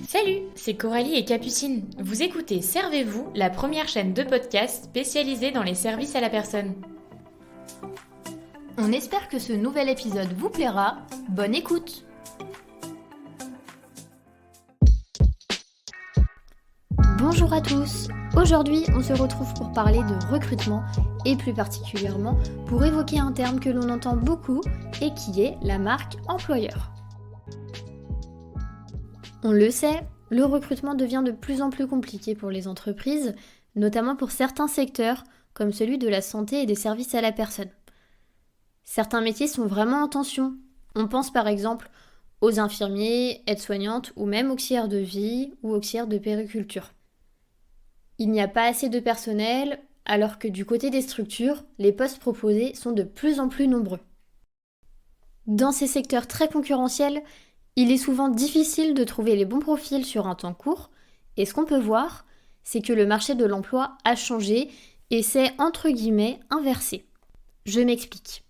Salut, c'est Coralie et Capucine. Vous écoutez Servez-vous, la première chaîne de podcast spécialisée dans les services à la personne. On espère que ce nouvel épisode vous plaira. Bonne écoute! Bonjour à tous! Aujourd'hui, on se retrouve pour parler de recrutement et plus particulièrement pour évoquer un terme que l'on entend beaucoup et qui est la marque employeur. On le sait, le recrutement devient de plus en plus compliqué pour les entreprises, notamment pour certains secteurs comme celui de la santé et des services à la personne. Certains métiers sont vraiment en tension. On pense par exemple aux infirmiers, aides-soignantes ou même auxiliaires de vie ou auxiliaires de puériculture. Il n'y a pas assez de personnel, alors que du côté des structures, les postes proposés sont de plus en plus nombreux. Dans ces secteurs très concurrentiels, il est souvent difficile de trouver les bons profils sur un temps court, et ce qu'on peut voir, c'est que le marché de l'emploi a changé et s'est entre guillemets inversé. Je m'explique.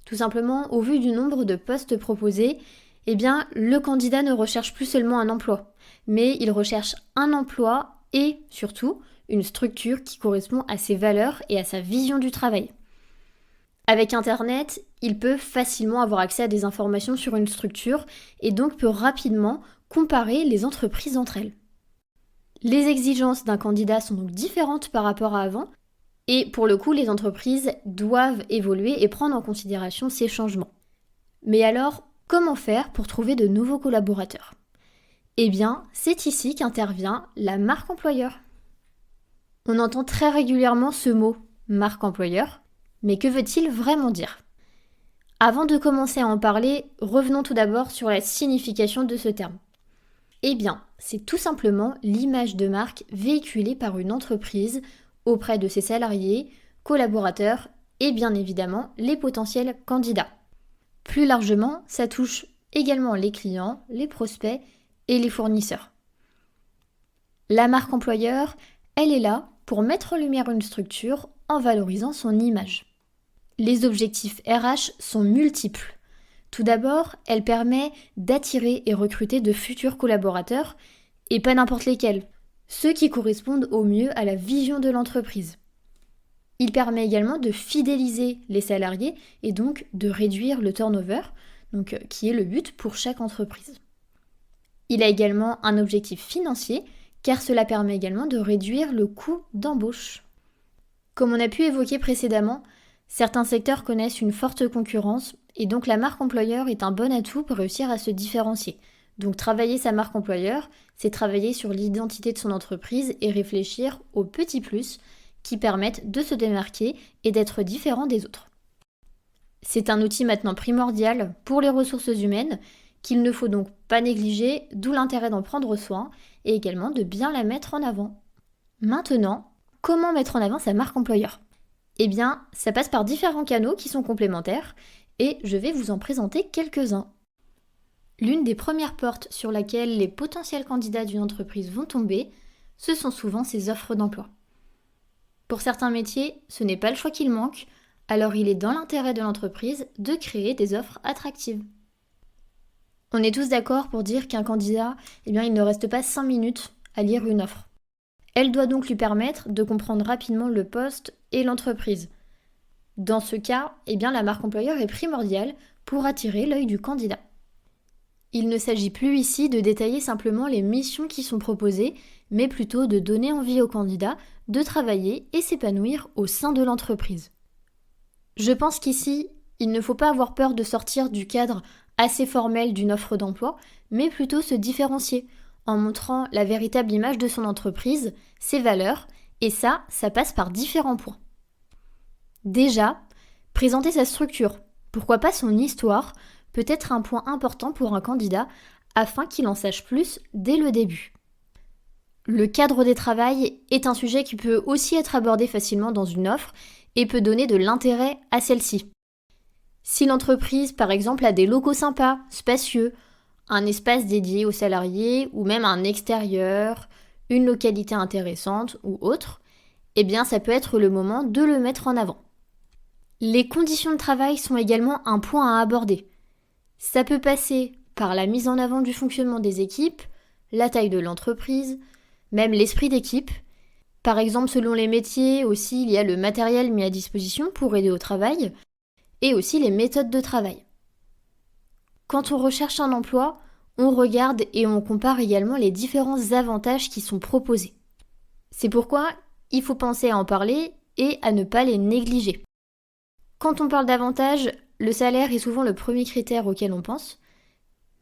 Tout simplement, au vu du nombre de postes proposés, le candidat ne recherche plus seulement un emploi, mais il recherche un emploi et, surtout, une structure qui correspond à ses valeurs et à sa vision du travail. Avec Internet, il peut facilement avoir accès à des informations sur une structure et donc peut rapidement comparer les entreprises entre elles. Les exigences d'un candidat sont donc différentes par rapport à avant et pour le coup, les entreprises doivent évoluer et prendre en considération ces changements. Mais alors, comment faire pour trouver de nouveaux collaborateurs ? C'est ici qu'intervient la marque employeur. On entend très régulièrement ce mot, marque employeur, mais que veut-il vraiment dire ? Avant de commencer à en parler, revenons tout d'abord sur la signification de ce terme. C'est tout simplement l'image de marque véhiculée par une entreprise auprès de ses salariés, collaborateurs et bien évidemment les potentiels candidats. Plus largement, ça touche également les clients, les prospects et les fournisseurs. La marque employeur, elle est là pour mettre en lumière une structure en valorisant son image. Les objectifs RH sont multiples. Tout d'abord, elle permet d'attirer et recruter de futurs collaborateurs, et pas n'importe lesquels, ceux qui correspondent au mieux à la vision de l'entreprise. Il permet également de fidéliser les salariés et donc de réduire le turnover, qui est le but pour chaque entreprise. Il a également un objectif financier, car cela permet également de réduire le coût d'embauche. Comme on a pu évoquer précédemment, certains secteurs connaissent une forte concurrence et donc la marque employeur est un bon atout pour réussir à se différencier. Donc travailler sa marque employeur, c'est travailler sur l'identité de son entreprise et réfléchir aux petits plus qui permettent de se démarquer et d'être différent des autres. C'est un outil maintenant primordial pour les ressources humaines qu'il ne faut donc pas négliger, d'où l'intérêt d'en prendre soin et également de bien la mettre en avant. Maintenant, comment mettre en avant sa marque employeur ? Ça passe par différents canaux qui sont complémentaires et je vais vous en présenter quelques-uns. L'une des premières portes sur laquelle les potentiels candidats d'une entreprise vont tomber, ce sont souvent ses offres d'emploi. Pour certains métiers, ce n'est pas le choix qu'il manque, alors il est dans l'intérêt de l'entreprise de créer des offres attractives. On est tous d'accord pour dire qu'un candidat, il ne reste pas 5 minutes à lire une offre. Elle doit donc lui permettre de comprendre rapidement le poste et l'entreprise. Dans ce cas, la marque employeur est primordiale pour attirer l'œil du candidat. Il ne s'agit plus ici de détailler simplement les missions qui sont proposées, mais plutôt de donner envie au candidat de travailler et s'épanouir au sein de l'entreprise. Je pense qu'ici, il ne faut pas avoir peur de sortir du cadre assez formel d'une offre d'emploi, mais plutôt se différencier en montrant la véritable image de son entreprise, ses valeurs, et ça passe par différents points. Déjà, présenter sa structure, pourquoi pas son histoire, peut être un point important pour un candidat afin qu'il en sache plus dès le début. Le cadre des travail est un sujet qui peut aussi être abordé facilement dans une offre et peut donner de l'intérêt à celle-ci. Si l'entreprise, par exemple, a des locaux sympas, spacieux, un espace dédié aux salariés ou même un extérieur, une localité intéressante ou autre, ça peut être le moment de le mettre en avant. Les conditions de travail sont également un point à aborder. Ça peut passer par la mise en avant du fonctionnement des équipes, la taille de l'entreprise, même l'esprit d'équipe. Par exemple, selon les métiers aussi, il y a le matériel mis à disposition pour aider au travail et aussi les méthodes de travail. Quand on recherche un emploi, on regarde et on compare également les différents avantages qui sont proposés. C'est pourquoi il faut penser à en parler et à ne pas les négliger. Quand on parle d'avantages, le salaire est souvent le premier critère auquel on pense,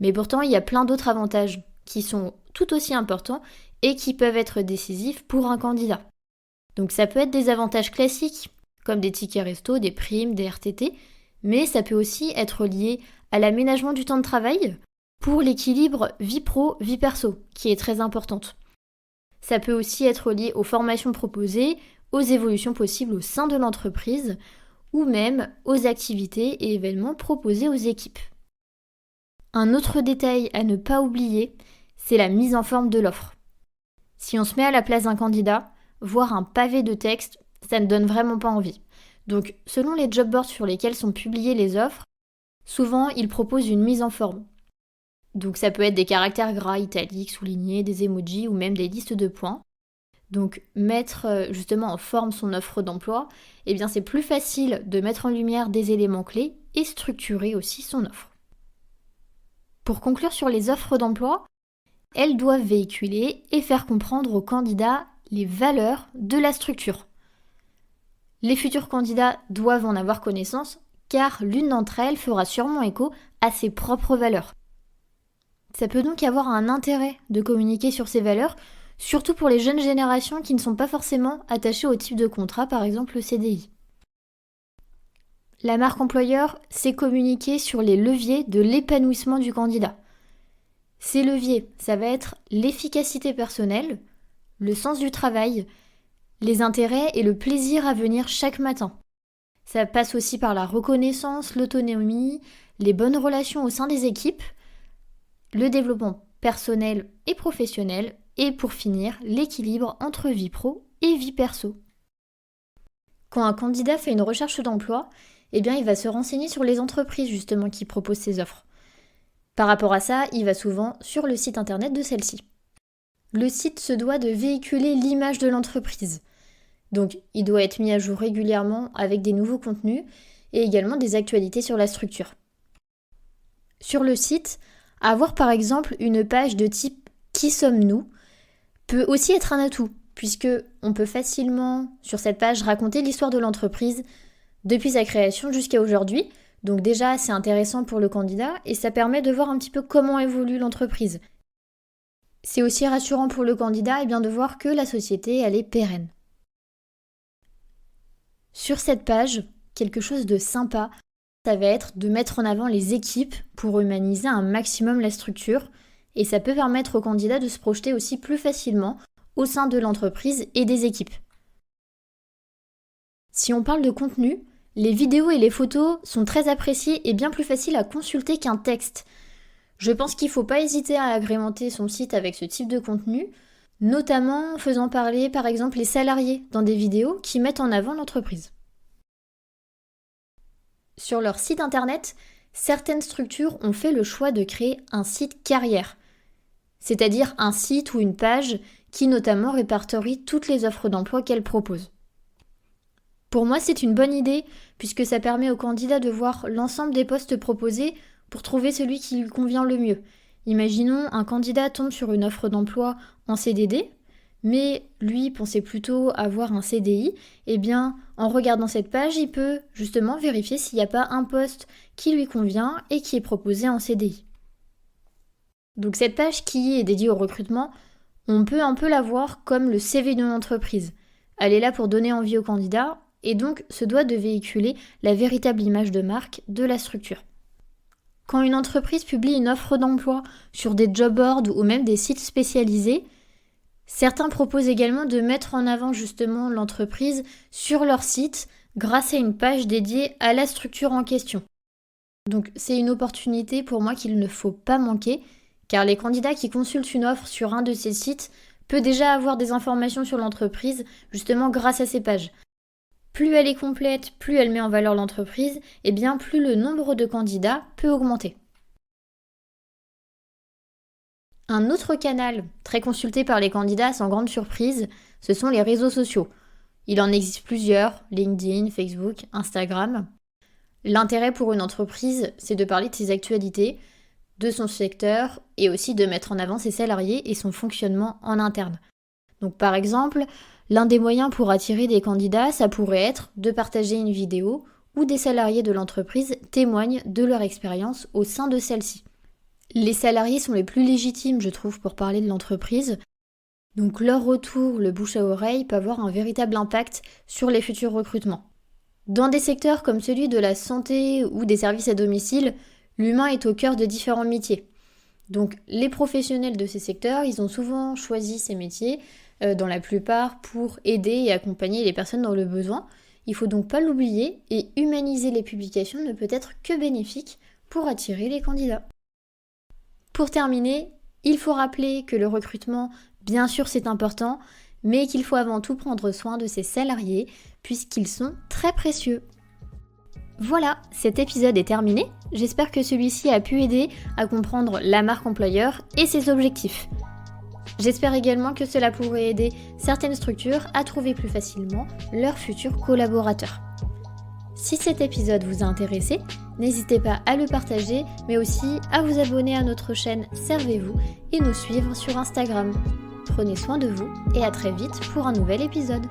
mais pourtant il y a plein d'autres avantages qui sont tout aussi importants et qui peuvent être décisifs pour un candidat. Donc ça peut être des avantages classiques, comme des tickets resto, des primes, des RTT, mais ça peut aussi être lié à l'aménagement du temps de travail pour l'équilibre vie pro, vie perso, qui est très importante. Ça peut aussi être lié aux formations proposées, aux évolutions possibles au sein de l'entreprise, ou même aux activités et événements proposés aux équipes. Un autre détail à ne pas oublier, c'est la mise en forme de l'offre. Si on se met à la place d'un candidat, voir un pavé de texte, ça ne donne vraiment pas envie. Donc, selon les job boards sur lesquels sont publiées les offres, souvent ils proposent une mise en forme. Donc ça peut être des caractères gras, italiques, soulignés, des emojis ou même des listes de points. Donc mettre justement en forme son offre d'emploi, eh bien c'est plus facile de mettre en lumière des éléments clés et structurer aussi son offre. Pour conclure sur les offres d'emploi, elles doivent véhiculer et faire comprendre aux candidats les valeurs de la structure. Les futurs candidats doivent en avoir connaissance car l'une d'entre elles fera sûrement écho à ses propres valeurs. Ça peut donc avoir un intérêt de communiquer sur ces valeurs, surtout pour les jeunes générations qui ne sont pas forcément attachées au type de contrat, par exemple le CDI. La marque employeur, c'est communiquer sur les leviers de l'épanouissement du candidat. Ces leviers, ça va être l'efficacité personnelle, le sens du travail, les intérêts et le plaisir à venir chaque matin. Ça passe aussi par la reconnaissance, l'autonomie, les bonnes relations au sein des équipes, le développement personnel et professionnel, et pour finir, l'équilibre entre vie pro et vie perso. Quand un candidat fait une recherche d'emploi, eh bien il va se renseigner sur les entreprises justement qui proposent ces offres. Par rapport à ça, il va souvent sur le site internet de celle-ci. Le site se doit de véhiculer l'image de l'entreprise. Donc il doit être mis à jour régulièrement avec des nouveaux contenus et également des actualités sur la structure. Sur le site, avoir par exemple une page de type « Qui sommes-nous » peut aussi être un atout, puisque on peut facilement, sur cette page, raconter l'histoire de l'entreprise depuis sa création jusqu'à aujourd'hui. Donc déjà, c'est intéressant pour le candidat et ça permet de voir un petit peu comment évolue l'entreprise. C'est aussi rassurant pour le candidat de voir que la société, elle est pérenne. Sur cette page, quelque chose de sympa, ça va être de mettre en avant les équipes pour humaniser un maximum la structure et ça peut permettre au candidat de se projeter aussi plus facilement au sein de l'entreprise et des équipes. Si on parle de contenu, les vidéos et les photos sont très appréciées et bien plus faciles à consulter qu'un texte. Je pense qu'il ne faut pas hésiter à agrémenter son site avec ce type de contenu, notamment en faisant parler par exemple les salariés dans des vidéos qui mettent en avant l'entreprise. Sur leur site internet, certaines structures ont fait le choix de créer un site carrière, c'est-à-dire un site ou une page qui notamment répertorie toutes les offres d'emploi qu'elles proposent. Pour moi, c'est une bonne idée puisque ça permet au candidat de voir l'ensemble des postes proposés pour trouver celui qui lui convient le mieux. Imaginons un candidat tombe sur une offre d'emploi en CDD, mais lui pensait plutôt avoir un CDI, eh bien, en regardant cette page, il peut justement vérifier s'il n'y a pas un poste qui lui convient et qui est proposé en CDI. Donc cette page qui est dédiée au recrutement, on peut un peu la voir comme le CV d'une entreprise. Elle est là pour donner envie au candidat et donc se doit de véhiculer la véritable image de marque de la structure. Quand une entreprise publie une offre d'emploi sur des job boards ou même des sites spécialisés, certains proposent également de mettre en avant justement l'entreprise sur leur site grâce à une page dédiée à la structure en question. Donc c'est une opportunité pour moi qu'il ne faut pas manquer, car les candidats qui consultent une offre sur un de ces sites peuvent déjà avoir des informations sur l'entreprise justement grâce à ces pages. Plus elle est complète, plus elle met en valeur l'entreprise, et bien plus le nombre de candidats peut augmenter. Un autre canal très consulté par les candidats sans grande surprise, ce sont les réseaux sociaux. Il en existe plusieurs, LinkedIn, Facebook, Instagram. L'intérêt pour une entreprise, c'est de parler de ses actualités, de son secteur et aussi de mettre en avant ses salariés et son fonctionnement en interne. Donc par exemple, l'un des moyens pour attirer des candidats, ça pourrait être de partager une vidéo où des salariés de l'entreprise témoignent de leur expérience au sein de celle-ci. Les salariés sont les plus légitimes, je trouve, pour parler de l'entreprise. Donc leur retour, le bouche à oreille, peut avoir un véritable impact sur les futurs recrutements. Dans des secteurs comme celui de la santé ou des services à domicile, l'humain est au cœur de différents métiers. Donc les professionnels de ces secteurs, ils ont souvent choisi ces métiers, dans la plupart, pour aider et accompagner les personnes dans le besoin. Il ne faut donc pas l'oublier et humaniser les publications ne peut être que bénéfique pour attirer les candidats. Pour terminer, il faut rappeler que le recrutement, bien sûr c'est important, mais qu'il faut avant tout prendre soin de ses salariés puisqu'ils sont très précieux. Voilà, cet épisode est terminé. J'espère que celui-ci a pu aider à comprendre la marque employeur et ses objectifs. J'espère également que cela pourrait aider certaines structures à trouver plus facilement leurs futurs collaborateurs. Si cet épisode vous a intéressé, n'hésitez pas à le partager, mais aussi à vous abonner à notre chaîne Servez-vous et nous suivre sur Instagram. Prenez soin de vous et à très vite pour un nouvel épisode.